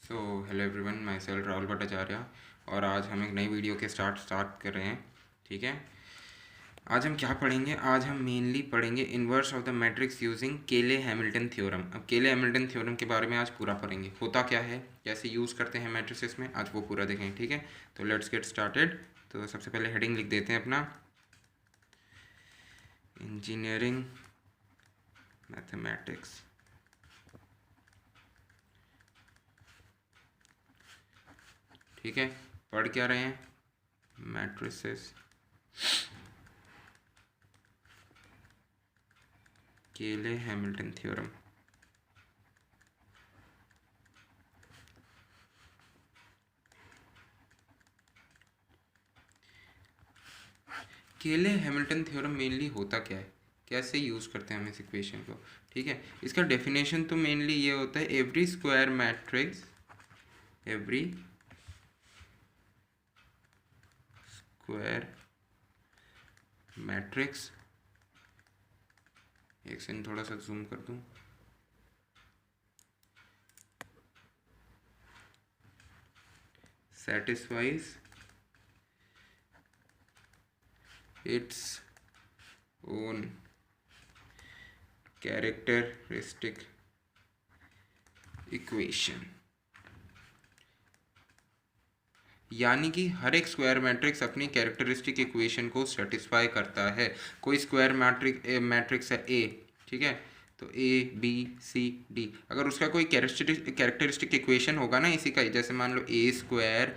So hello everyone, my self Rahul Bhattacharya. और आज हम एक नई वीडियो के स्टार्ट कर रहे हैं। ठीक है, आज हम क्या पढ़ेंगे? आज हम मेनली पढ़ेंगे inverse of the matrix using केले हैमिल्टन थ्योरम। अब केले हैमिल्टन थ्योरम के बारे में आज पूरा पढ़ेंगे, होता क्या है, कैसे यूज़ करते हैं मैट्रिसेस में, आज वो पूरा देखेंगे। ठीक है, तो लेट्स गेट स्टार्टेड। तो सबसे पहले हेडिंग लिख देते हैं अपना, इंजीनियरिंग मैथमेटिक्स। ठीक है, पढ़ क्या रहे हैं? मैट्रिसेस, केले हैमिल्टन थ्योरम। केले हैमिल्टन थ्योरम मेनली होता क्या है, कैसे यूज़ करते हैं हम इस इक्वेशन को? ठीक है, इसका डेफिनेशन तो मेनली ये होता है, every square matrix, every square matrix, एक सेकंड थोड़ा सा जूम कर दूं, satisfies its own characteristic equation। यानी कि हर एक स्क्वायर मैट्रिक्स अपनी कैरेक्टरिस्टिक इक्वेशन को सेटिस्फाई करता है। कोई स्क्वायर मैट्रिक्स है ए, ठीक है, तो ए बी सी डी, अगर उसका कोई कैरेक्टरिस्टिक इक्वेशन होगा ना इसी का, जैसे मान लो A square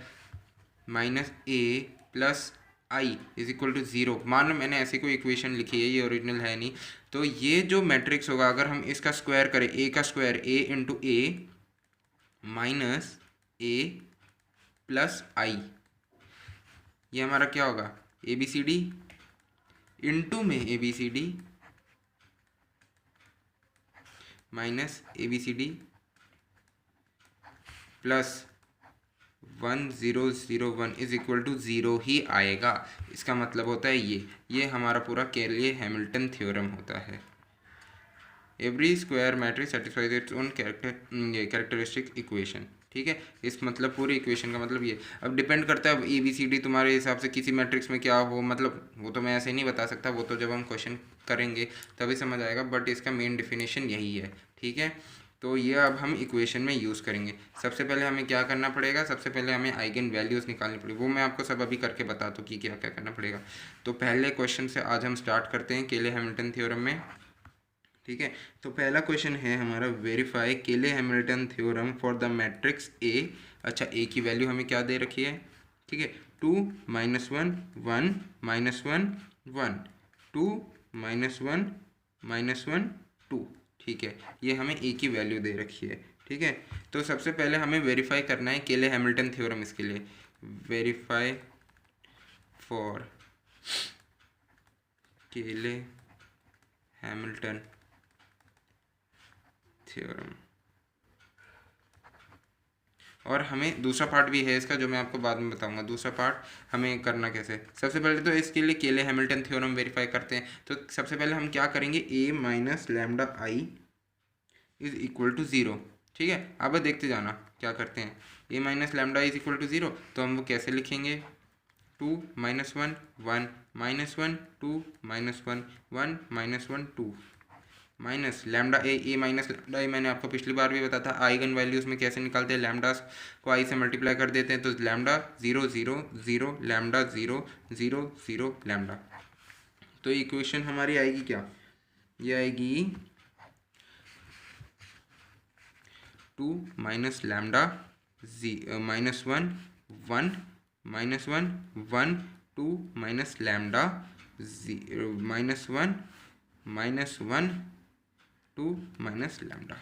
minus A plus I is equal to zero, मान लो मैंने ऐसी कोई इक्वेशन लिखी है, ये ओरिजिनल है नहीं, तो ये जो मैट्रिक्स होगा, अगर हम इसका स्क्वायर करें, ए का square A into A minus A plus I, ये हमारा क्या होगा? A B C D into में A B C D minus A B C D plus 1001 is equal to zero ही आएगा। इसका मतलब होता है ये हमारा पूरा केले हैमिल्टन थ्योरम होता है। Every square matrix satisfies its own characteristic equation. ठीक है, इस मतलब पूरी इक्वेशन का मतलब ये। अब डिपेंड करता है ए बी सी डी तुम्हारे हिसाब से किसी मैट्रिक्स में क्या हो, मतलब वो तो मैं ऐसे नहीं बता सकता, वो तो जब हम क्वेश्चन करेंगे तभी समझ आएगा, बट इसका मेन डिफिनेशन यही है। ठीक है, तो ये अब हम इक्वेशन में यूज़ करेंगे। सबसे पहले हमें क्या करना पड़ेगा? सबसे पहले हमें आइगन वैल्यूज़ निकालनी पड़ेगी, वो मैं आपको सब अभी करके बता दूँ कि क्या क्या करना पड़ेगा। तो पहले क्वेश्चन से आज हम स्टार्ट करते हैं केले हैमिल्टन थ्योरम में। ठीक है, तो पहला क्वेश्चन है हमारा, वेरीफाई केले Hamilton theorem for the matrix A. अच्छा, ए की वैल्यू हमें क्या दे रखी है? ठीक है, 2 -1 1 -1 1 2 -1 -1 2। ठीक है, ये हमें ए की वैल्यू दे रखी है। ठीक है, तो सबसे पहले हमें वेरीफाई करना है केले हैमिल्टन थ्योरम। इसके लिए वेरीफाई फॉर केले हैमिल्टन थ्योरम। और हमें दूसरा पार्ट भी है इसका, जो मैं आपको बाद में बताऊंगा। दूसरा पार्ट हमें करना कैसे, सबसे पहले तो इसके लिए केले हैमिल्टन थ्योरम वेरीफाई करते हैं। तो सबसे पहले हम क्या करेंगे, A minus lambda I is equal to zero. ठीक है, अब देखते जाना क्या करते हैं। A minus lambda is equal to zero, तो हम वो कैसे लिखेंगे? 2 -1 1 -1 2 -1 1 -1 2 माइनस लैम्डा ए माइनस लैम्डा ए, मैंने आपको पिछली बार भी बताया था आइगन वैल्यूज़ में कैसे निकालते हैं। लैम्डास को आई से मल्टीप्लाई कर देते हैं, तो लैम्डा 0 0 0 लैम्डा 0 0 0 लैम्डा। तो इक्वेशन हमारी आएगी क्या? ये आएगी 2 minus lambda -1 1 -1 1 2 minus lambda -1 -1 2 minus lambda,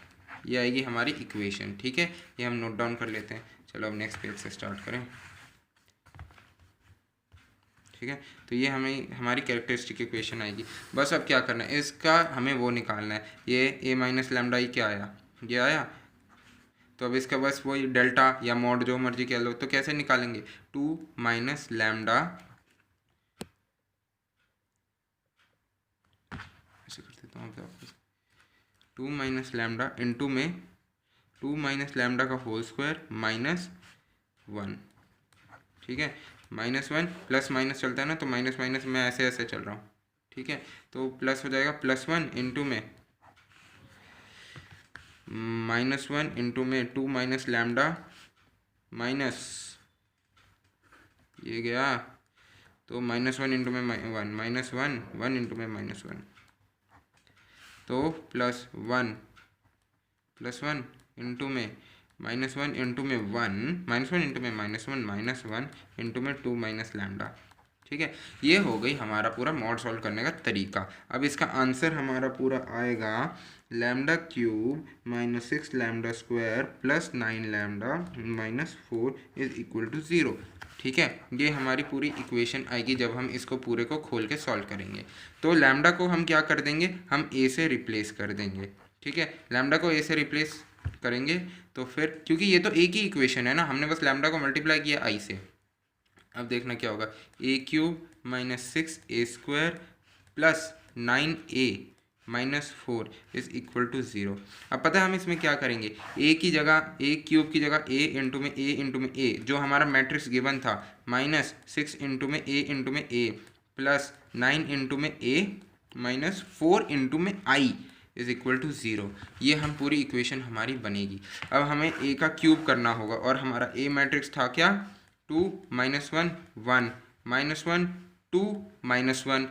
ये आएगी हमारी इक्वेशन। ठीक है, ये हम नोट डाउन कर लेते हैं। चलो अब नेक्स्ट पेज से स्टार्ट करें। ठीक है, तो ये हमें हमारी कैरेक्टरिस्टिक इक्वेशन आएगी। बस अब क्या करना है, इसका हमें वो निकालना है। ये ए माइनस लैम्डा ही क्या आया? ये आया, तो अब इसका बस वही डेल्टा या मॉड जो मर्जी कह लो, तो कैसे निकालेंगे? 2 माइनस लैम्डा, ऐसे कर देता हूँ आपको, 2 माइनस लैम्डा इंटू में 2 माइनस लैम्डा का होल स्क्वायर माइनस 1, ठीक है। -1 प्लस माइनस चलता है ना, तो माइनस माइनस मैं ऐसे ऐसे चल रहा हूँ, ठीक है। तो प्लस हो जाएगा +1 इंटू में -1 इंटू में 2 माइनस लैम्डा माइनस ये गया, तो -1 इंटू में 1 -1 1 इंटू में -1, तो +1 इंटू में -1 इंटू में 1 -1 इंटू में -1 -1 इंटू में 2 माइनस लैम्डा, ठीक है। ये हो गई हमारा पूरा मॉड सॉल्व करने का तरीका। अब इसका आंसर हमारा पूरा आएगा λ³ -6 lambda square plus 9 lambda -4 is equal to 0, ठीक है। ये हमारी पूरी इक्वेशन आएगी जब हम इसको पूरे को खोल के सॉल्व करेंगे। तो लैम्डा को हम क्या कर देंगे, हम ए से रिप्लेस कर देंगे, ठीक है। लैम्डा को ए से रिप्लेस करेंगे तो फिर, क्योंकि ये तो एक ही इक्वेशन है ना, हमने बस लैम्डा को मल्टीप्लाई किया आई से। अब देखना क्या होगा, a³ -6a² plus 9a -4 is equal to 0। अब पता है हम इसमें क्या करेंगे, a की जगह a³ की जगह a इंटू में a जो हमारा मैट्रिक्स गिवन था, -6 इंटू में a प्लस 9 इंटू में a -4 इंटू में i इज इक्वल टू 0। ये हम पूरी इक्वेशन हमारी बनेगी। अब हमें a का क्यूब करना होगा और हमारा a मैट्रिक्स था क्या, 2 -1 1 -1 2 -1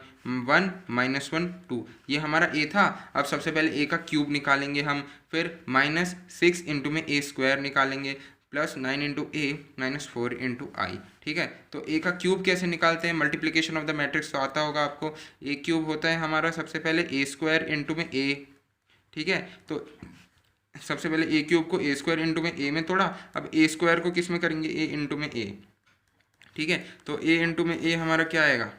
1 -1 2, ये हमारा a था। अब सबसे पहले a का क्यूब निकालेंगे हम, फिर -6 इंटू में a² निकालेंगे प्लस 9 इंटू a -4 इंटू आई, ठीक है। तो a का क्यूब कैसे निकालते हैं, मल्टीप्लिकेशन ऑफ द मैट्रिक्स तो आता होगा आपको। a³ होता है हमारा सबसे पहले a² इंटू में a, ठीक है। तो सबसे पहले a³ को a² इंटू में a में तोड़ा, अब a² को किस में करेंगे, a इंटू में a, ठीक है। तो a इंटू में a हमारा क्या आएगा,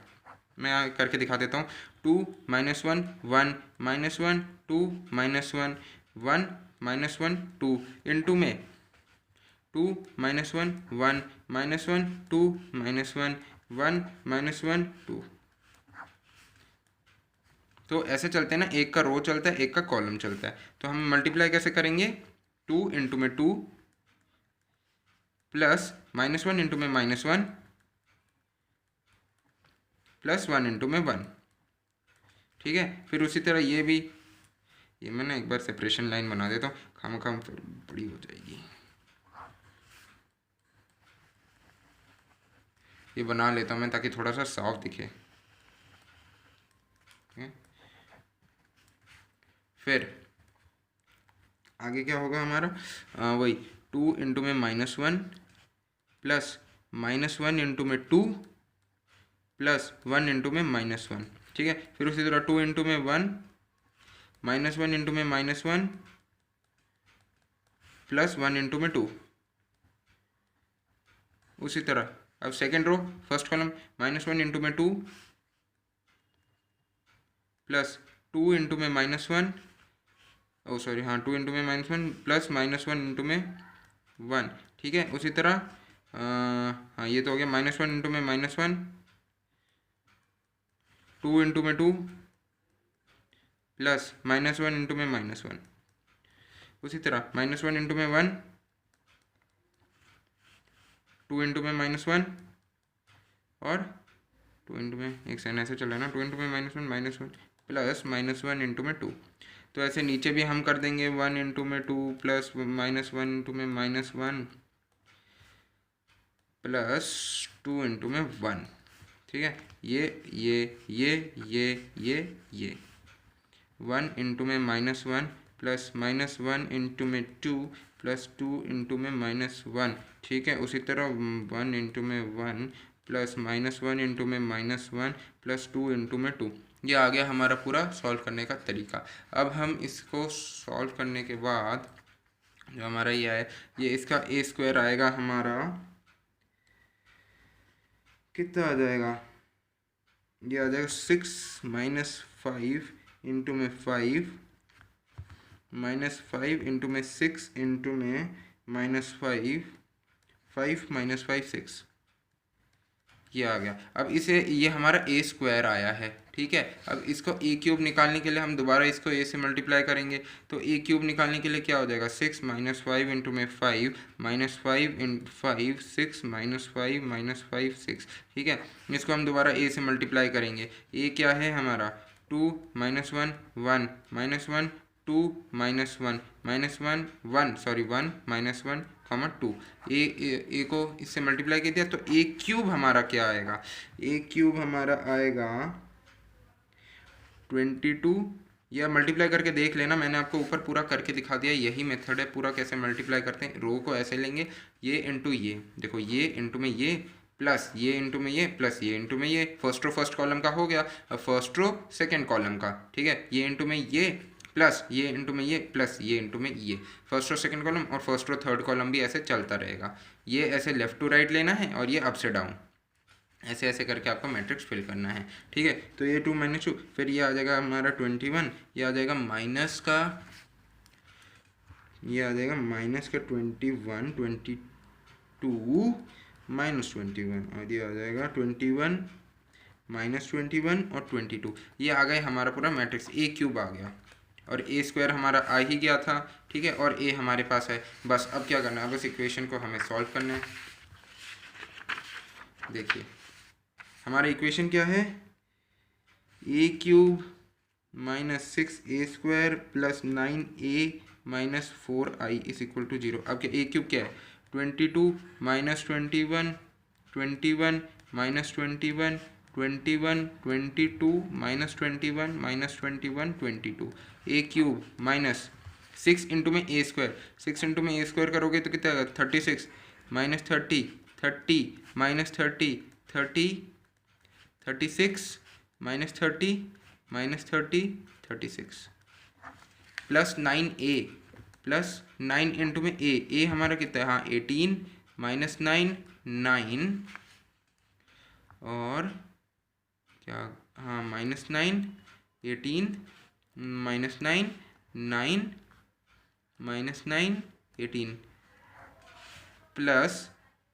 मैं करके दिखा देता हूँ, 2 -1 1 -1 2 -1 1 -1 2 इंटू में 2 -1 1 -1 2 -1 1 -1 2। तो ऐसे चलते हैं ना, एक का रो चलता है एक का कॉलम चलता है। तो हम मल्टीप्लाई कैसे करेंगे, 2 इंटू में 2 प्लस -1 इंटू में -1 प्लस 1 इंटू में 1, ठीक है। फिर उसी तरह ये भी, ये मैं ना एक बार सेपरेशन लाइन बना देता हूँ, खाम फिर बड़ी हो जाएगी, ये बना लेता हूँ मैं ताकि थोड़ा सा साफ दिखे। फिर आगे क्या होगा हमारा, वही 2 इंटू में -1 प्लस -1 इंटू में 2 प्लस 1 इंटू में -1, ठीक है। फिर उसी तरह 2 इंटू में 1 -1 इंटू में -1 प्लस 1 इंटू में 2। उसी तरह अब second row first column, -1 into में 2 प्लस 2 इंटू में -1, ओ सॉरी हाँ 2 इंटू में -1 प्लस -1 इंटू में 1, ठीक है। उसी तरह हाँ ये तो हो गया, -1 इंटू में -1 2 इंटू में 2 प्लस -1 इंटू में -1। उसी तरह -1 इंटू में 1 2 इंटू में -1 और 2 इंटू में, एक सेकंड ऐसे चल रहा है ना, 2 इंटू में -1 प्लस -1 इंटू में 2। तो ऐसे नीचे भी हम कर देंगे 1 इंटू में 2 प्लस -1 इंटू में -1 प्लस 2 इंटू में 1, ठीक है। ये 1 इंटू में -1 प्लस -1 इंटू में 2 प्लस 2 इंटू में -1, ठीक है। उसी तरह 1 इंटू में 1 प्लस -1 इंटू में -1 प्लस 2 इंटू में 2। ये आ गया हमारा पूरा सॉल्व करने का तरीका। अब हम इसको सॉल्व करने के बाद जो हमारा ये है, ये इसका a² आएगा हमारा, कितना आ जाएगा, ये आ जाएगा 6 -5 इंटू में 5 -5 इंटू में 6 इंटू में -5 5 -5 6, ये आ गया। अब इसे ये हमारा ए स्क्वायर आया है, ठीक है। अब इसको ए क्यूब निकालने के लिए हम दोबारा इसको ए से मल्टीप्लाई करेंगे, तो ए क्यूब निकालने के लिए क्या हो जाएगा, 6 माइनस 5 इंटू में 5 माइनस 5 इंटू 5 6 माइनस 5 माइनस 5 6, ठीक है। इसको हम दोबारा ए से मल्टीप्लाई करेंगे। ए क्या है हमारा 2 minus 1 1 minus 1 2 minus 1 minus 1 1 sorry 1 minus 1 2 ए को इससे मल्टीप्लाई कर दिया, तो ए क्यूब हमारा क्या आएगा, ए क्यूब हमारा आएगा 22। या मल्टीप्लाई करके देख लेना, मैंने आपको ऊपर पूरा करके दिखा दिया, यही मेथड है पूरा कैसे मल्टीप्लाई करते हैं। रो को ऐसे लेंगे, ये इंटू ये, देखो ये इंटू में ये प्लस ये इंटू में ये प्लस ये इंटू में ये, फर्स्ट रो फर्स्ट कॉलम का हो गया। अब फर्स्ट रो सेकेंड कॉलम का, ठीक है, ये इंटू में ये प्लस ये इंटू में ये प्लस ये इंटू में ये, फर्स्ट रो सेकंड कॉलम और फर्स्ट रो थर्ड कॉलम भी ऐसे चलता रहेगा। ये ऐसे लेफ्ट टू राइट लेना है और ये अप से डाउन, ऐसे ऐसे करके आपको मैट्रिक्स फिल करना है, ठीक है। तो ये 2 माइनस 2, फिर ये आ जाएगा हमारा 21, ये आ जाएगा माइनस का, ये आ जाएगा माइनस का 21 22 माइनस 21, और ये आ जाएगा 21 माइनस 21 और 22। ये आ गए हमारा पूरा मैट्रिक्स, ए क्यूब आ गया और ए स्क्वायर हमारा आ ही गया था, ठीक है, और ए हमारे पास है। बस अब क्या करना है, बस इक्वेशन को हमें सॉल्व करना है। देखिए हमारा इक्वेशन क्या है, A cube minus 6 A square plus 9a minus 4i is equal to 0। अब क्या ए क्यूब क्या है, 22 minus 21 21 minus 21 21 22 minus 21 minus 21 22, A cube minus 6 into में ए स्क्वायर, 6 इंटू में ए स्क्वायर करोगे तो कितना आएगा 36 minus 30 30 minus 30 30 36 minus 30 minus 30 36 plus 9a plus 9 into में ए हमारा कितना है, हाँ 18 माइनस 9 9 और क्या, हाँ minus 9 18 minus 9 9 minus 9 18 plus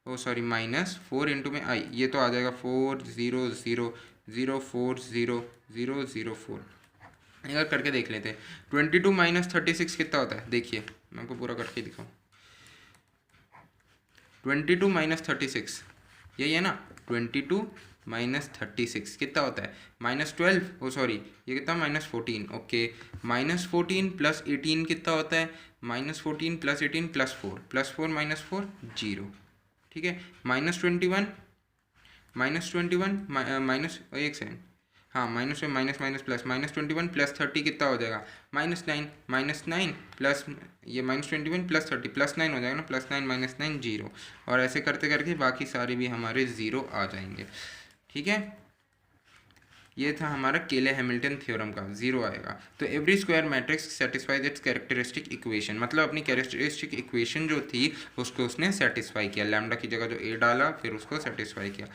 sorry minus 4 into में आई, ये तो आ जाएगा 4 0 0 0 4 0 0 0 4। एक बार करके देख लेते हैं, 22 माइनस 36 कितना होता है, देखिए मैं आपको पूरा करके दिखाऊँ। 22 माइनस 36 यही है ना, 22 माइनस 36 कितना होता है, माइनस 12 सॉरी ये कितना माइनस 14, ओके। माइनस 14 प्लस 18 कितना होता है, माइनस 14 प्लस 18 प्लस 4 माइनस 4 0, ठीक है। माइनस 21 माइनस एक सेकेंड, हाँ माइनस में minus minus plus, minus 21 plus 30 कितना हो जाएगा, माइनस 9 प्लस ये माइनस 21 प्लस 30 प्लस 9 हो जाएगा ना, प्लस 9 माइनस 9 0, और ऐसे करते करके बाकी सारे भी हमारे 0 आ जाएंगे, ठीक है। ये था हमारा केले हैमिल्टन थ्योरम का, 0 आएगा। तो every square matrix satisfies it's characteristic equation, मतलब अपनी कैरेक्टरिस्टिक इक्वेशन जो थी उसको उसने सेटिस्फाई किया, लैम्डा की जगह जो ए डाला फिर उसको सेटिस्फाई किया।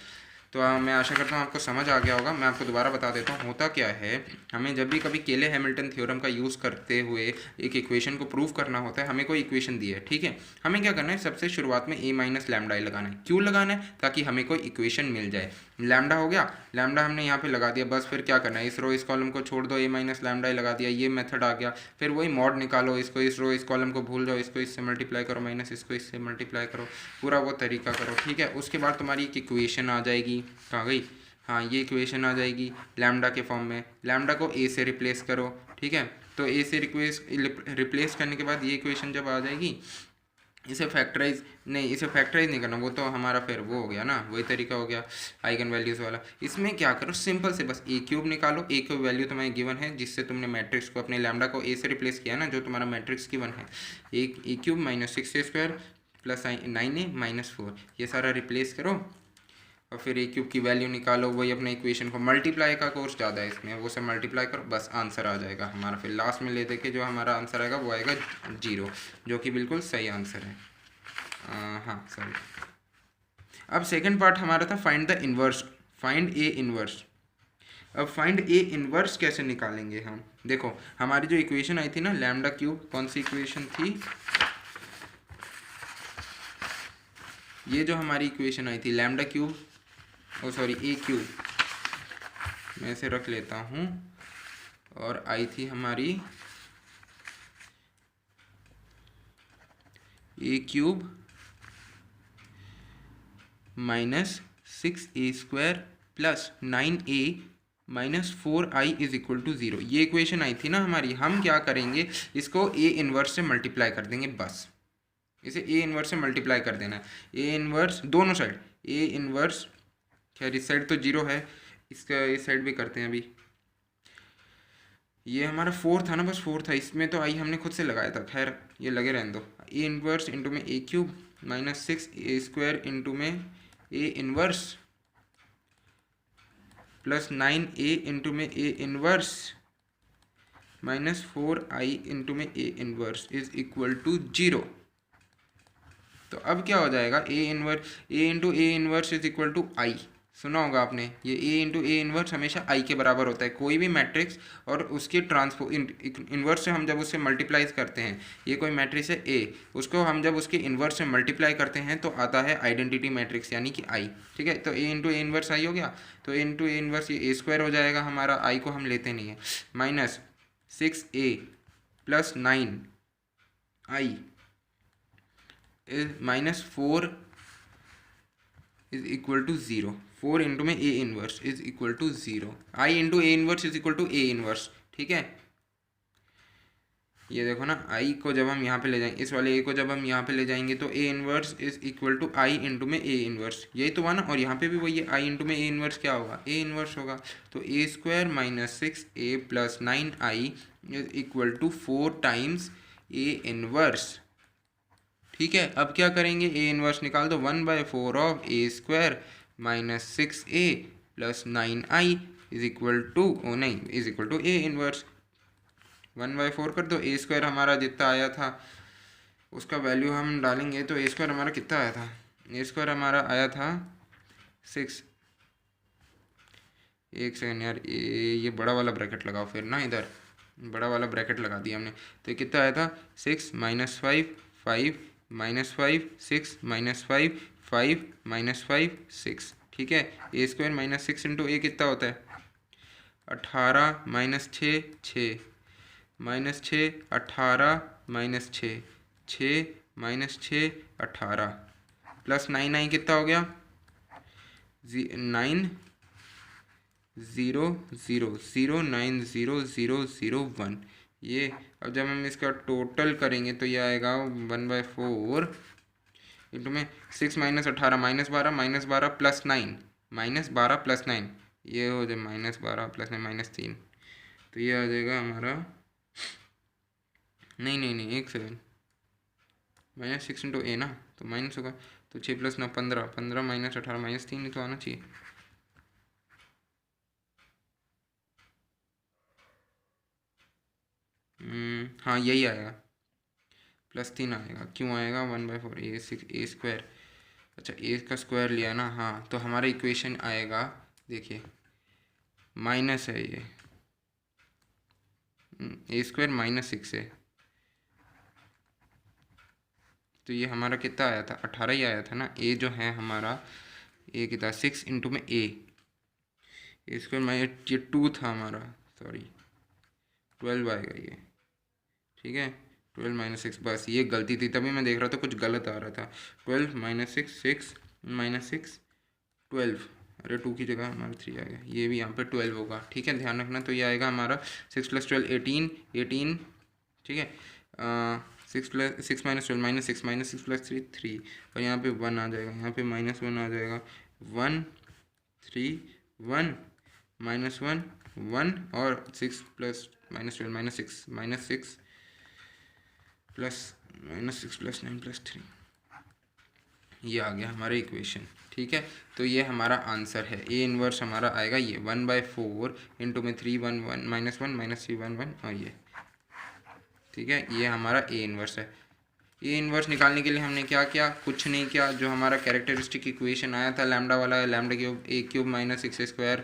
तो मैं आशा करता हूँ आपको समझ आ गया होगा। मैं आपको दोबारा बता देता हूँ होता क्या है, हमें जब भी कभी केले हैमिल्टन थ्योरम का यूज़ करते हुए एक इक्वेशन को प्रूव करना होता है, हमें कोई इक्वेशन दी है, ठीक है, हमें क्या करना है, सबसे शुरुआत में ए माइनस लैम्डा आई लगाना है। क्यों लगाना है, ताकि हमें कोई इक्वेशन मिल जाए। लैम्डा हो गया, लैम्डा हमने यहाँ पे लगा दिया, बस फिर क्या करना है, इस रो इस कॉलम को छोड़ दो, ए माइनस लैम्डा आई लगा दिया, ये मेथड आ गया। फिर वही मॉड निकालो, इसको इस रो इस कॉलम को भूल जाओ, इसको इससे मल्टीप्लाई करो, माइनस इसको इससे मल्टीप्लाई करो, पूरा वो तरीका करो, ठीक है। उसके बाद तुम्हारी एक इक्वेशन आ जाएगी, कहाँ गई, हाँ ये इक्वेशन आ जाएगी लैम्डा के फॉर्म में। लैम्डा को ए से रिप्लेस करो, ठीक है। तो ए से रिप्लेस करने के बाद ये इक्वेशन जब आ जाएगी, इसे फैक्टराइज नहीं करना, वो तो हमारा फिर वो हो गया ना, वही तरीका हो गया आइगन वैल्यूज़ वाला। इसमें क्या करो, सिंपल से बस ए क्यूब निकालो, ए क्यूब वैल्यू तुम्हारी गिवन है जिससे तुमने मैट्रिक्स को अपने लैम्डा को ए से रिप्लेस किया ना, जो तुम्हारा मैट्रिक्स गिवन है, A cube minus 6a square plus 9a minus 4, ये सारा रिप्लेस करो और फिर ए क्यूब की वैल्यू निकालो, वही अपने इक्वेशन को, मल्टीप्लाई का कोर्स ज़्यादा है इसमें, वो सब मल्टीप्लाई करो, बस आंसर आ जाएगा हमारा। फिर लास्ट में ले दे के जो हमारा आंसर आएगा वो आएगा 0, जो कि बिल्कुल सही आंसर है। हाँ सॉरी। अब सेकंड पार्ट हमारा था find the inverse, find A inverse. अब फाइंड ए इन्वर्स कैसे निकालेंगे हम, देखो हमारी जो इक्वेशन आई थी ना लैम्डा क्यूब, कौन सी इक्वेशन थी, ये जो हमारी इक्वेशन आई थी lambda cube oh sorry A cube, मैं इसे रख लेता हूँ, और आई थी हमारी A cube minus 6a² plus 9a minus 4i is equal to 0। ये इक्वेशन आई थी ना हमारी। हम क्या करेंगे, इसको ए इन्वर्स से मल्टीप्लाई कर देंगे, बस इसे ए इन्वर्स से मल्टीप्लाई कर देना है। ए इन्वर्स दोनों साइड, ए इन्वर्स, खैर इस साइड तो 0 है, इसका इस साइड भी करते हैं अभी। ये हमारा 4 था ना, बस 4 था, इसमें तो आई हमने खुद से लगाया था, खैर ये लगे रहने दो। ए इन्वर्स इंटू में ए क्यूब माइनस 6a² इंटू में A inverse plus 9a into में A inverse minus 4i into में A inverse is equal to 0। तो अब क्या हो जाएगा, A inverse, A into A inverse is equal to I. सुना होगा आपने, ये ए इंटू ए इन्वर्स हमेशा आई के बराबर होता है। कोई भी मैट्रिक्स और उसके इन्वर्स से हम जब उससे मल्टीप्लाई करते हैं, ये कोई मैट्रिक्स है ए, उसको हम जब उसके इन्वर्स से मल्टीप्लाई करते हैं तो आता है आइडेंटिटी मैट्रिक्स यानी कि आई। ठीक है, तो ए इंटू ए इन्वर्स आई हो गया, तो ए इंटू ए इन्वर्स ये a² हो जाएगा हमारा, आई को हम लेते नहीं है, minus 6a plus 9i minus 4 is equal to 0। 4 into में A inverse is equal to 0, I into A inverse is equal to A inverse. ठीक है, ये देखो ना, आई को जब हम यहाँ पे ले जाएंगे, इस वाले ए को जब हम यहाँ पे ले जाएंगे तो A inverse is equal to I into में ए इन्वर्स, यही तो हुआ ना। और यहाँ पे भी वही है, आई इंटू में ए इन्वर्स क्या होगा, ए इन्वर्स होगा। तो a² minus 6a plus 9i is equal to 4 times A inverse. ठीक है, अब क्या करेंगे, ए इन्वर्स निकाल दो, 1/4 of a² minus 6a plus 9i is equal to, ओ नहीं, is equal to A inverse. 1/4 कर दो, a² हमारा जितना आया था उसका वैल्यू हम डालेंगे, तो a² हमारा कितना आया था, a² हमारा आया था 6। एक सेकेंड यार, ये बड़ा वाला ब्रैकेट लगाओ फिर ना, इधर बड़ा वाला ब्रैकेट लगा दिया हमने, तो कितना आया था 6 माइनस 5 5 माइनस 5 6 माइनस 5 5 माइनस 5 6। ठीक है, a² माइनस 6 इंटू ए कितना होता है 18 minus 6 6 minus 6 18 minus 6 6 minus 6 18 plus 9i कितना हो गया 9 0 0 0 9 0 0 0 1। ये अब जब हम इसका टोटल करेंगे तो ये आएगा 1/4 इंटू में 6 minus 18 minus 12 plus 9 minus 12 plus 9, ये हो जाए माइनस 12 प्लस 9 माइनस 3, तो ये आ जाएगा हमारा, नहीं एक सेकेंड, माइनस 6 इंटू ए ना, तो माइनस होगा, तो 6 प्लस 9 15 15 माइनस 18 माइनस 3 ही तो आना चाहिए। हाँ यही आएगा, प्लस 3 आएगा। क्यों आएगा 1/4 a² अच्छा ए का स्क्वायर लिया ना, हाँ, तो हमारा इक्वेशन आएगा, देखिए माइनस है ये, a² माइनस 6 है, तो ये हमारा कितना आया था 18 ही आया था ना। ए जो है हमारा, ए कितना 6 इंटू में a² माइनस, ये 2 था हमारा, सॉरी 12 आएगा ये। ठीक है, 12 माइनस 6, बस ये गलती थी, तभी मैं देख रहा था कुछ गलत आ रहा था। 12 माइनस 6 6 माइनस 6 12, अरे 2 की जगह हमारा 3 आ गया, ये भी यहाँ पे 12 होगा। ठीक है, ध्यान रखना, तो ये आएगा हमारा 6 प्लस 12 18। ठीक है, 6 माइनस 12 माइनस 6 प्लस 3 3, और यहाँ पे 1 आ जाएगा, यहाँ पे माइनस 1 आ जाएगा, 1 3 1 माइनस 1 1, और 6 plus minus 12 minus 6 plus minus 6 plus 9 plus 3, ये आ गया हमारा इक्वेशन। ठीक है, तो ये हमारा आंसर है, ए इन्वर्स हमारा आएगा ये 1/4 इंटू में 3 1 1 माइनस 1 माइनस 3 1 1, और ये ठीक है, ये हमारा ए इन्वर्स है। ए इन्वर्स निकालने के लिए हमने क्या किया, कुछ नहीं किया, जो हमारा कैरेक्टरिस्टिक इक्वेशन आया था लैम्डा वाला, lambda cube a³ minus 6a²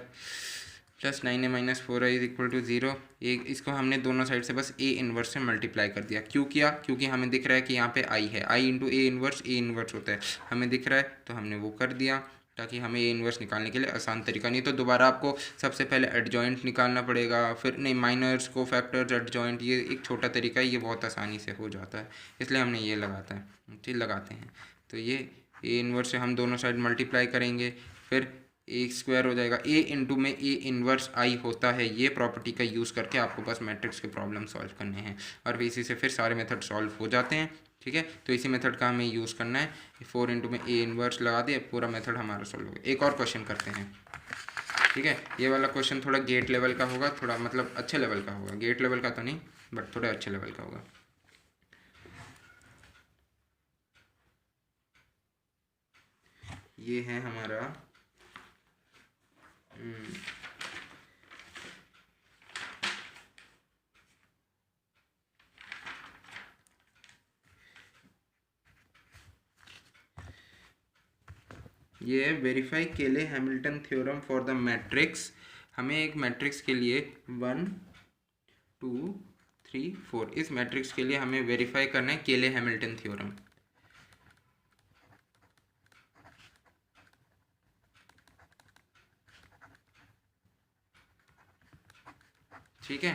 plus 9a minus 4i is equal to 0, इसको हमने दोनों साइड से बस ए इन्वर्स से मल्टीप्लाई कर दिया। क्यों किया, क्योंकि हमें दिख रहा है कि यहाँ पे आई है, आई इंटू ए इन्वर्स होता है, हमें दिख रहा है, तो हमने वो कर दिया। ताकि हमें ए इन्वर्स निकालने के लिए आसान तरीका, नहीं तो दोबारा आपको सबसे पहले एडजॉइंट निकालना पड़ेगा, फिर नहीं माइनर्स को फैक्टर्स एडजॉइंट, ये एक छोटा तरीका है, ये बहुत आसानी से हो जाता है, इसलिए हमने ये लगाते हैं। तो ये ए इन्वर्स से हम दोनों साइड मल्टीप्लाई करेंगे, फिर ए स्क्वायर हो जाएगा, ए इंटू में ए इन्वर्स आई होता है, ये प्रॉपर्टी का यूज़ करके आपको बस मैट्रिक्स के प्रॉब्लम सॉल्व करने हैं और इसी से फिर सारे मेथड सॉल्व हो जाते हैं। ठीक है, तो इसी मेथड का हमें यूज़ करना है। 4 इंटू में ए इन्वर्स लगा दिए, पूरा मेथड हमारा सॉल्व हो गया। एक और क्वेश्चन करते हैं। ठीक है, ये वाला क्वेश्चन थोड़ा गेट लेवल का होगा, थोड़ा मतलब अच्छे लेवल का होगा, गेट लेवल का तो नहीं बट थोड़ा अच्छे लेवल का होगा। ये है हमारा ये है वेरीफाई केले Hamilton theorem for the matrix. हमें एक मैट्रिक्स के लिए 1 2 3 4 इस मैट्रिक्स के लिए हमें वेरीफाई करना है केले हैमिल्टन थ्योरम। ठीक है,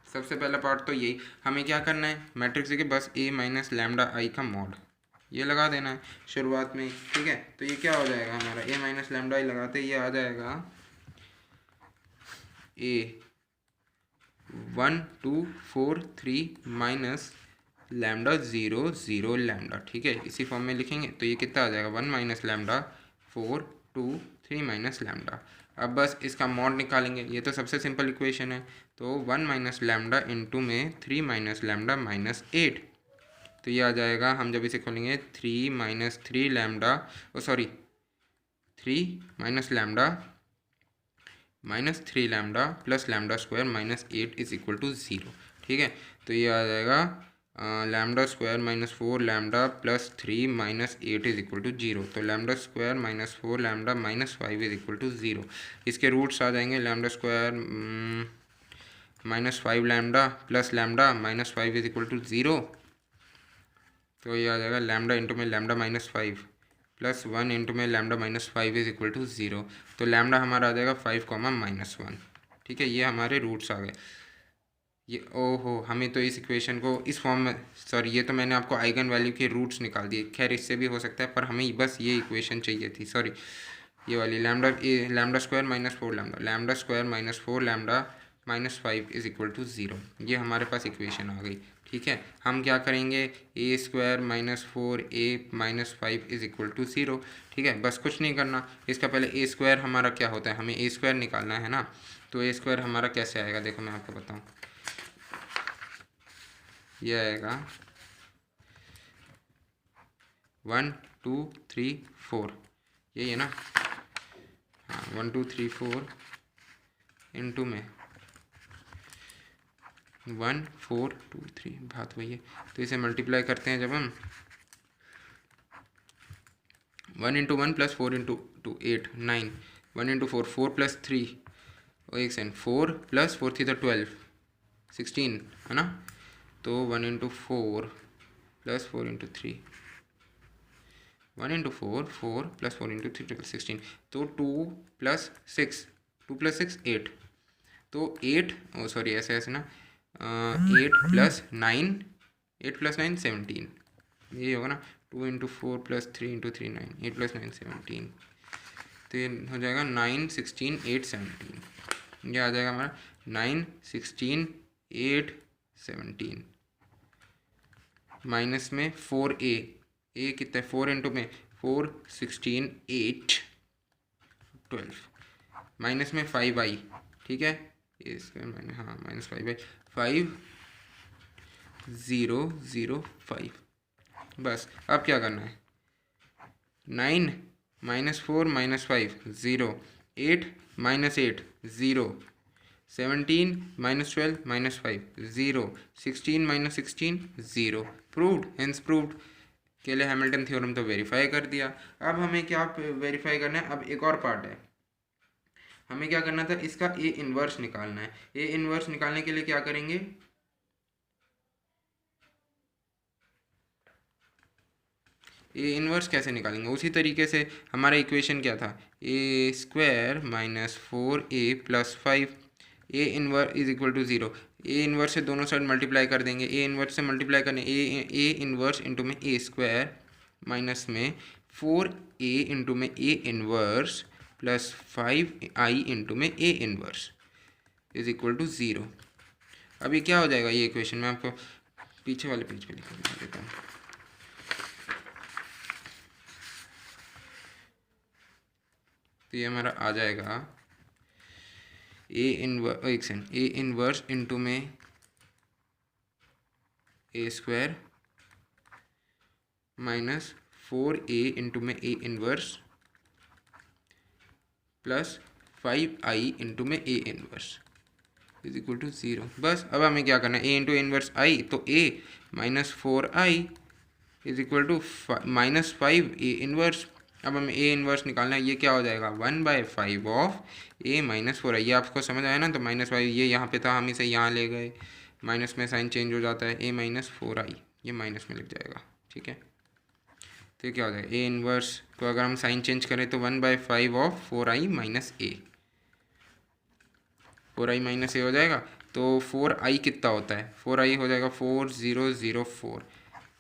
सबसे पहला पार्ट तो यही, हमें क्या करना है मैट्रिक्स के बस ए माइनस लैम्डा आई का मॉड ये लगा देना है शुरुआत में। ठीक है, तो ये क्या हो जाएगा हमारा ए माइनस लैम्डा आई लगाते ये आ जाएगा ए 1 2 4 3 माइनस लैम्डा 0 0 लैम्डा। ठीक है, इसी फॉर्म में लिखेंगे तो ये कितना आ जाएगा 1 माइनस लैम्डा 4 2 3 माइनस लैम्डा। अब बस इसका मॉड निकालेंगे, ये तो सबसे सिंपल इक्वेशन है। तो 1 माइनस लैम्डा इंटू में 3 माइनस लैम्डा माइनस 8, तो ये आ जाएगा, हम जब इसे खोलेंगे 3 minus 3 lambda 3 minus lambda minus 3 lambda plus lambda square minus 8 is equal to 0। ठीक है, तो ये आ जाएगा lambda square minus 4 lambda plus 3 minus 8 is equal to 0। तो lambda square minus 4 lambda minus 5 is equal to 0। इसके रूट्स आ जाएंगे lambda square minus 5 lambda plus lambda minus 5 is equal to 0। तो ये आ जाएगा लैम्डा इंटू में लैम्डा माइनस 5 प्लस 1 इंटू में lambda minus 5 is equal to 0। तो लैम्डा हमारा आ जाएगा 5 कॉमा माइनस 1। ठीक है, ये हमारे रूट्स आ गए। ये ओहो, हमें तो इस इक्वेशन को इस फॉर्म में, सॉरी ये तो मैंने आपको आइगन वैल्यू के रूट्स निकाल दिए, खैर इससे भी हो सकता है पर हमें बस ये इक्वेशन चाहिए थी, सॉरी ये वाली lambda square minus 4 lambda square minus 4 lambda minus 5 is equal to 0, ये हमारे पास इक्वेशन आ गई। ठीक है, हम क्या करेंगे A square minus 4 A minus 5 is equal to 0। ठीक है, बस कुछ नहीं करना, इसका पहले ए स्क्वायर हमारा क्या होता है, हमें ए स्क्वायर निकालना है ना। तो ए स्क्वायर हमारा कैसे आएगा, देखो मैं आपको बताऊँ, ये आएगा 1 2 3 4, यही है ना, हाँ 1 2 3 4 इंटू में 1 4 2 3, बात वही है। तो इसे मल्टीप्लाई करते हैं जब हम 1 into 1 plus 4 into 2 8 9, 1 into 4 4 plus 3 और एक सेकेंड 4 प्लस 4 थी तो 12 16 है ना। तो 1 into 4 plus 4 into 3, 1 into 4 4 plus 4 into 3 16, तो 2 प्लस 6 8, तो 8 ओ सॉरी ऐसे ऐसे ना 8 प्लस 9 17, यही होगा ना। 2 इंटू 4 प्लस 3 इंटू 3 9, 8 प्लस 9 17, तो ये हो जाएगा 9 16 8 17, ये आ जाएगा हमारा 9 16 8 17 माइनस में 4a, ए कितना है 4 इंटू में 4 16 8 12 माइनस में 5i। ठीक है, इसका मैंने हाँ माइनस 5i 5 0 0 5। बस अब क्या करना है 9 minus 4 minus 5 0, 8 minus 8 0, 17 minus 12 minus 5 0, 16 minus 16 0। Proved, hence proved, केले हैमिल्टन थ्योरम तो वेरीफाई कर दिया। अब हमें क्या वेरीफाई करना है, अब एक और पार्ट है, हमें क्या करना था, इसका ए इन्वर्स निकालना है। ए इन्वर्स निकालने के लिए क्या करेंगे, ए इन्वर्स कैसे निकालेंगे? उसी तरीके से हमारा इक्वेशन क्या था, A square minus 4a plus 5, A inverse is equal to 0। A inverse से दोनों साइड मल्टीप्लाई कर देंगे, ए इन्वर्स से मल्टीप्लाई करने ए इन्वर्स इंटू में ए स्क्वायर माइनस में 4a इंटू में A inverse plus 5i into में A inverse is equal to 0। अब ये क्या हो जाएगा, ये इक्वेशन मैं आपको पीछे वाले पेज पे लिख देता हूँ। तो ये हमारा आ जाएगा ए इन्वर्स इंटू में A square minus 4a into में A inverse plus 5i into में A inverse is equal to 0। बस अब हमें क्या करना है, ए इंटू इन्वर्स आई, तो a minus 4i is equal to minus 5 A inverse. अब हमें ए इन्वर्स निकालना है, ये क्या हो जाएगा 1/5 ऑफ ए माइनस 4i। ये आपको समझ आया ना, तो -5 ये यहाँ पे था, हम इसे यहाँ ले गए, माइनस में साइन चेंज हो जाता है, ए माइनस 4i ये माइनस में लिख जाएगा, ठीक है। तो ये क्या हो जाएगा, ए इन्वर्स को अगर हम साइन चेंज करें तो 1/5 of 4i minus A, 4i minus A हो जाएगा। तो 4i कितना होता है, 4i हो जाएगा 4004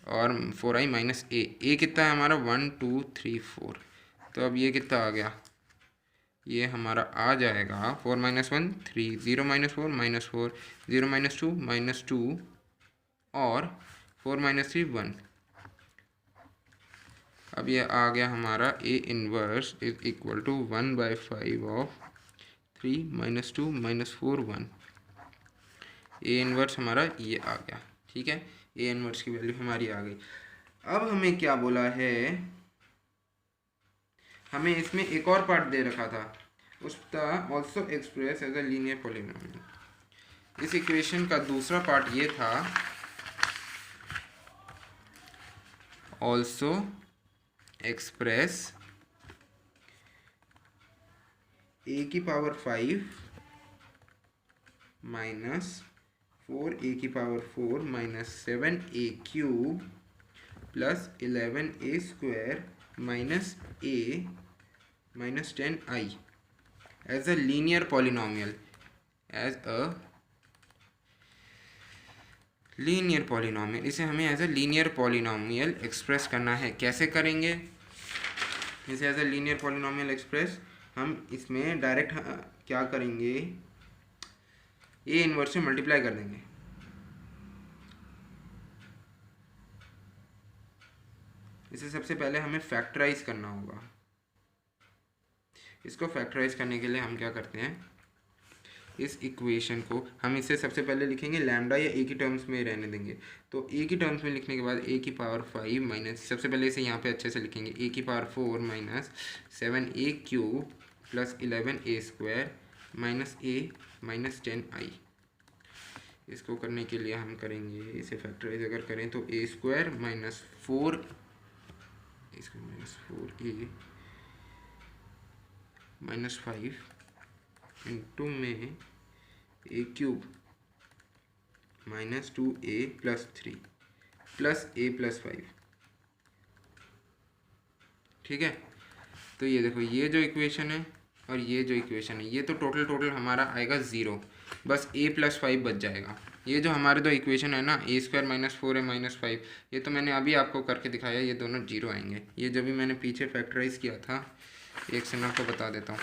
और 4i माइनस ए कितना है हमारा 1 2 3 4। तो अब ये कितना आ गया, ये हमारा आ जाएगा 4 माइनस 1 3, 0 माइनस 4 माइनस 4, 0 माइनस 2 और 4 माइनस 3 1। अब ये आ गया हमारा A inverse is equal to 1/5 of 3 minus 2 minus 4 1। A inverse हमारा ये आ गया, ठीक है। ए इन्वर्स की वैल्यू हमारी आ गई। अब हमें क्या बोला है, हमें इसमें एक और पार्ट दे रखा था, उसका also express as a linear polynomial. इस इक्वेशन का दूसरा पार्ट ये था, ऑल्सो एक्सप्रेस ए की पावर 5 माइनस 4a की power 4 minus 7a cube plus 11a square minus a minus 10i as a linear polynomial, as a linear polynomial. इसे हमें as a linear polynomial express करना है। कैसे करेंगे इसे as a linear polynomial express, हम इसमें डायरेक्ट क्या करेंगे, ए इन्वर्स से मल्टीप्लाई कर देंगे। इसे सबसे पहले हमें फैक्टराइज करना होगा। इसको फैक्टराइज करने के लिए हम क्या करते हैं, इस इक्वेशन को हम इसे सबसे पहले लिखेंगे लैम्डा या ए की टर्म्स में रहने देंगे। तो ए की टर्म्स में लिखने के बाद ए की पावर 5 माइनस, सबसे पहले इसे यहाँ पे अच्छे से लिखेंगे, ए की power 4 minus 7a cube plus 11a square minus a minus 10i। इसको करने के लिए हम करेंगे, इसे फैक्टराइज अगर करें तो a स्क्वायर माइनस 4 इसको माइनस 4a माइनस 5 इंटू में a cube minus 2a plus 3 plus a plus 5, ठीक है। तो ये देखो, ये जो इक्वेशन है और ये जो इक्वेशन है, ये तो टोटल हमारा आएगा 0, बस a प्लस 5 बच जाएगा। ये जो हमारे दो इक्वेशन है ना, ए स्क्वायर माइनस 4a माइनस 5, ये तो मैंने अभी आपको करके दिखाया, ये दोनों 0 आएंगे। ये जब भी मैंने पीछे फैक्टराइज किया था, एक से मैं आपको बता देता हूँ।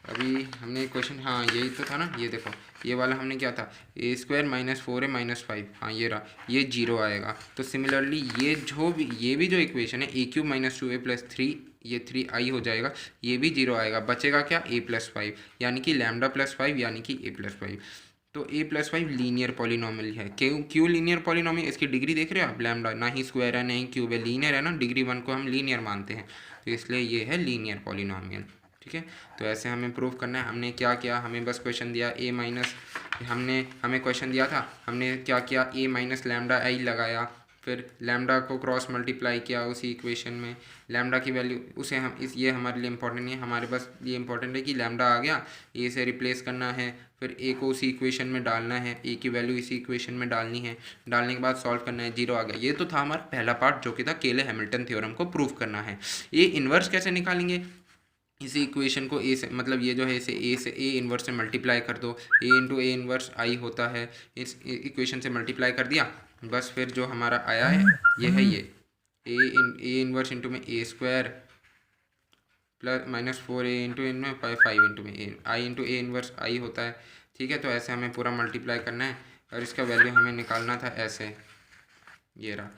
अभी हमने क्वेश्चन, हाँ यही तो था ना, ये देखो ये वाला हमने क्या था, A square minus 4a minus 5, हाँ ये रहा, ये 0 आएगा। तो सिमिलरली ये भी जो इक्वेशन है, A cube minus 2a plus 3, ये 3i हो जाएगा, ये भी 0 आएगा। बचेगा क्या, a प्लस 5, यानी कि लैम्डा प्लस 5 यानी कि a प्लस 5। तो a प्लस 5 लीनियर पॉलिनोमियल है। क्यों लीनियर पॉलिनोमियल, इसकी डिग्री देख रहे हो आप, लैम्डा ना ही स्क्वायर है ना ही क्यूब है, लीनियर है ना, डिग्री 1 को हम लीनियर मानते हैं, तो इसलिए ये है लीनियर पॉलिनोमियल, ठीक है। तो ऐसे हमें प्रूव करना है। हमने क्या किया, हमें बस क्वेश्चन दिया a माइनस, हमें क्वेश्चन दिया था, हमने क्या किया, a माइनस लैम्डा आई लगाया, फिर लैम्डा को क्रॉस मल्टीप्लाई किया उसी इक्वेशन में, लैम्डा की वैल्यू उसे हम ये हमारे लिए इंपॉर्टेंट नहीं है, हमारे पास ये इंपॉर्टेंट है कि लैम्डा आ गया, ए से रिप्लेस करना है, फिर ए को उसी इक्वेशन में डालना है, ए की वैल्यू इसी इक्वेशन में डालनी है, डालने के बाद सॉल्व करना है, 0 आ गया। ये तो था हमारा पहला पार्ट जो कि था केले हैमिल्टन थ्योरम को प्रूव करना है। ये इन्वर्स कैसे निकालेंगे, इसी इक्वेशन को ए से, मतलब ये जो है इसे ए से, ए इन्वर्स से मल्टीप्लाई कर दो, ए इंटू ए इन्वर्स आई होता है, इस इक्वेशन से मल्टीप्लाई कर दिया, बस फिर जो हमारा आया है ये है ये ए इन्वर्स इंटू में A square plus -4 A into इन में 5 इंटू में ए आई इंटू ए इन्वर्स आई होता है। ठीक है, तो ऐसे हमें पूरा मल्टीप्लाई करना है और इसका वैल्यू हमें निकालना था ऐसे, ये रहा।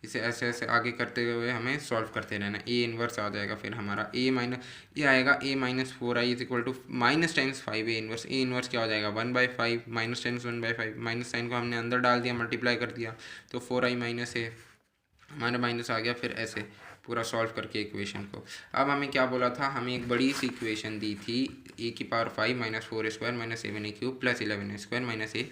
इसे ऐसे ऐसे आगे करते हुए हमें सॉल्व करते रहना, ए इन्वर्स आ जाएगा, फिर हमारा ए माइनस ये आएगा A -4i is equal to minus times 5 A inverse क्या हो जाएगा 1/5 माइनस टाइम्स 1/5, माइनस साइन को हमने अंदर डाल दिया, मल्टीप्लाई कर दिया, तो 4i माइनस ए हमारा माइनस आ गया, फिर ऐसे पूरा सॉल्व करके इक्वेशन को। अब हमें क्या बोला था, हमें एक बड़ी सी इक्वेशन दी थी e⁵ -4² - 7a³ + 11a²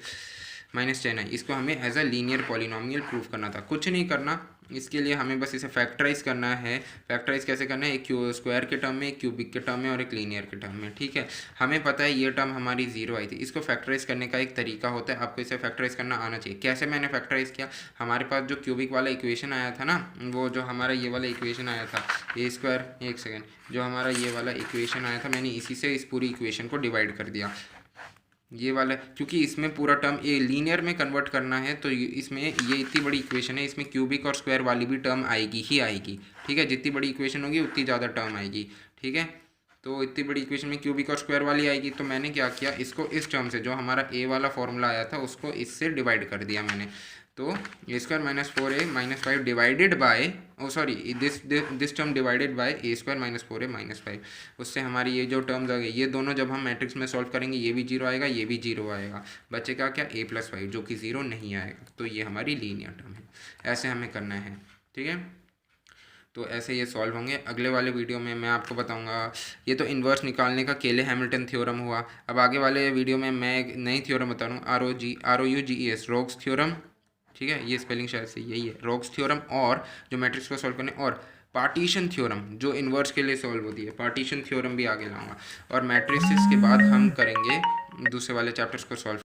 -10i, इसको हमें as a linear polynomial prove करना था। कुछ नहीं करना, इसके लिए हमें बस इसे फैक्टराइज करना है। फैक्टराइज कैसे करना है, एक स्क्वायर के टर्म में, एक क्यूबिक के टर्म में और एक लीनियर के टर्म में। ठीक है, हमें पता है ये टर्म हमारी 0 आई थी, इसको फैक्टराइज करने का एक तरीका होता है, आपको इसे फैक्टराइज करना आना चाहिए। कैसे मैंने फैक्टराइज किया, हमारे पास जो क्यूबिक वाला इक्वेशन आया था ना, वो जो हमारा ये वाला इक्वेशन आया था a², एक सेकेंड, जो हमारा ये वाला इक्वेशन आया था, मैंने इसी से इस पूरी इक्वेशन को डिवाइड कर दिया, ये वाला, क्योंकि इसमें पूरा टर्म ए लीनियर में कन्वर्ट करना है, तो इसमें ये इतनी बड़ी इक्वेशन है, इसमें क्यूबिक और स्क्वायर वाली भी टर्म आएगी ही आएगी। ठीक है, जितनी बड़ी इक्वेशन होगी उतनी ज़्यादा टर्म आएगी। ठीक है, तो इतनी बड़ी इक्वेशन में क्यूबिक और स्क्वायर वाली आएगी, तो मैंने क्या किया, इसको इस टर्म से, जो हमारा ए वाला फॉर्मूला आया था, उसको इससे डिवाइड कर दिया मैंने। तो a² -4a -5 divided by, sorry this term divided by a² -4a -5, उससे हमारी ये जो टर्म्स आ गई, ये दोनों जब हम मैट्रिक्स में सॉल्व करेंगे, ये भी 0 आएगा, ये भी 0 आएगा, बचेगा क्या a + 5 जो कि 0 नहीं आएगा, तो ये हमारी लीनियर टर्म है। ऐसे हमें करना है। ठीक है, तो ऐसे ये सॉल्व होंगे। अगले वाले वीडियो में मैं आपको बताऊंगा, ये तो इन्वर्स निकालने का केले हैमिल्टन थ्योरम हुआ। अब आगे वाले वीडियो में मैं एक नई थ्योरम बता रहा हूँ, ROUGES रोग्स थ्योरम। ठीक है, ये स्पेलिंग शायद से यही है, रोग्स थ्योरम, और जो मैट्रिक्स को सॉल्व करने, और पार्टीशन थ्योरम जो इन्वर्स के लिए सॉल्व होती है, पार्टीशन थ्योरम भी आगे लाऊंगा। और मैट्रिक्स के बाद हम करेंगे दूसरे वाले चैप्टर्स को सॉल्व।